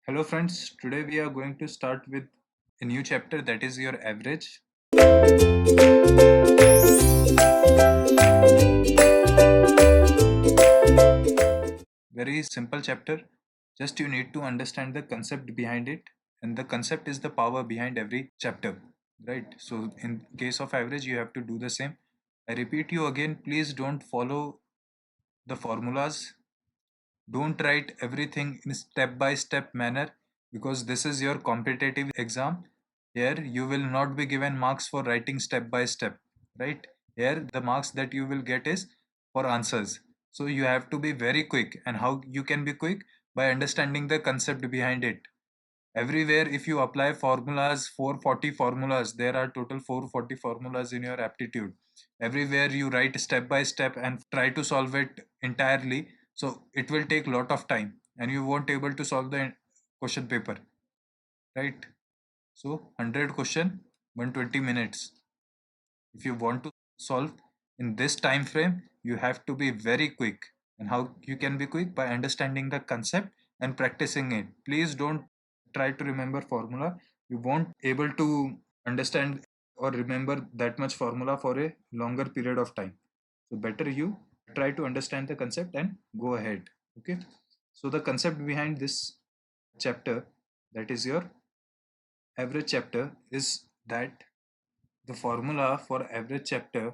Hello friends, today we are going to start with a new chapter, that is your average. Very simple chapter, just you need to understand the concept behind it, and the concept is the power behind every chapter, right? So in case of average you have to do the same. I repeat you again, please don't follow the formulas. Don't write everything in step by step manner, because this is your competitive exam. Here you will not be given marks for writing step by step, right? Here the marks that you will get is for answers. So you have to be very quick, and how you can be quick? By understanding the concept behind it. Everywhere if you apply formulas, 440 formulas, there are total 440 formulas in your aptitude. Everywhere you write step by step and try to solve it entirely, so it will take lot of time and you won't able to solve the question paper, right? So 100 question, 120 minutes. If you want to solve in this time frame, you have to be very quick. And how you can be quick? By understanding the concept and practicing it. Please don't try to remember formula. You won't able to understand or remember that much formula for a longer period of time. So better you try to understand the concept and go ahead. Okay. So the concept behind this chapter, that is your average chapter, is that the formula for average chapter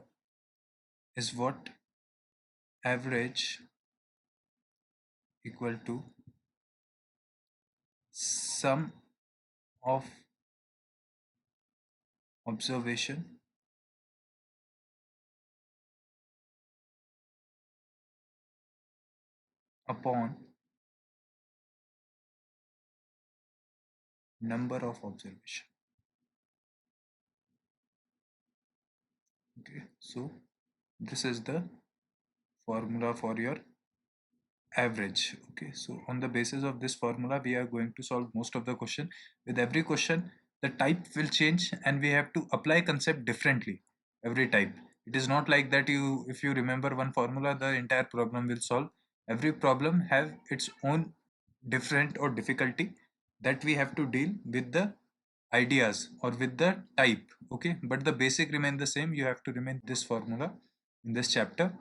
is what? Average equal to sum of observation upon number of observation. Okay, so this is the formula for your average. Okay, so on the basis of this formula we are going to solve most of the question. With every question the type will change and we have to apply concept differently every type. It is not like that you, if you remember one formula, the entire problem will solve. Every problem have its own different or difficulty that we have to deal with the ideas or with the type. Okay, but the basic remain the same. You have to remain this formula in this chapter,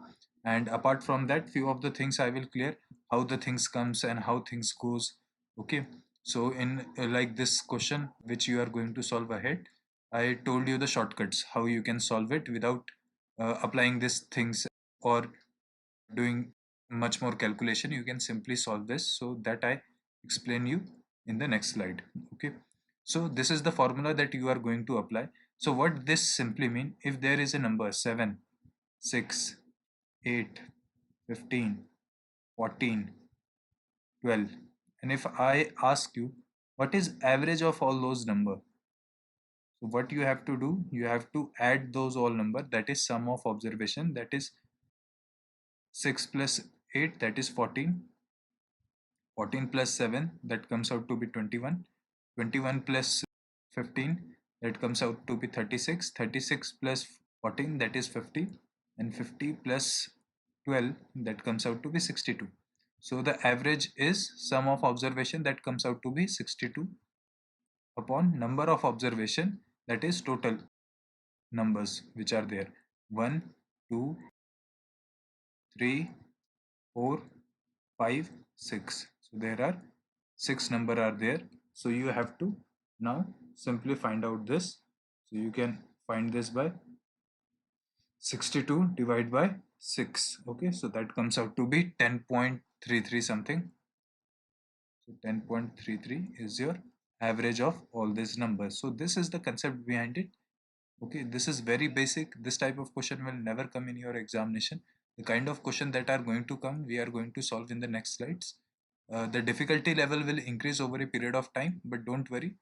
and apart from that few of the things I will clear, how the things comes and how things goes. Okay, so in like this question which you are going to solve ahead, I told you the shortcuts how you can solve it without applying these things or doing much more calculation. You can simply solve this, so that I explain you in the next slide. Okay, so this is the formula that you are going to apply. So what this simply mean, if there is a number 7, 6, 8, 15, 14, 12, and if I ask you what is average of all those number, so what you have to do, you have to add those all number, that is sum of observation, that is 6 plus 8, that is 14, 14 plus 7, that comes out to be 21, 21 plus 15, that comes out to be 36, 36 plus 14, that is 50, and 50 plus 12, that comes out to be 62. So the average is sum of observation, that comes out to be 62 upon number of observation, that is total numbers which are there, 1, 2, 3, 4, 5, 6. So there are 6 number are there. So you have to now simply find out this. So you can find this by 62 divided by 6. Okay, so that comes out to be 10.33 something. So 10.33 is your average of all these numbers. So this is the concept behind it. Okay, this is very basic. This type of question will never come in your examination. The kind of question that are going to come, we are going to solve in the next slides. The difficulty level will increase over a period of time, but don't worry.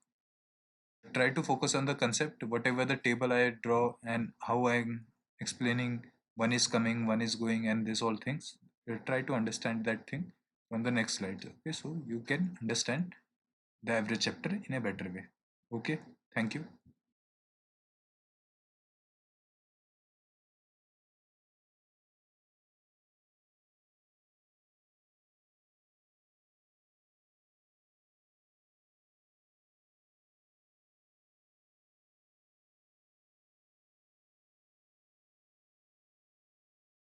Try to focus on the concept, whatever the table I draw and how I'm explaining, one is coming, one is going, and this all things. Try to understand that thing from the next slide. Okay, so you can understand the average chapter in a better way. Okay, thank you.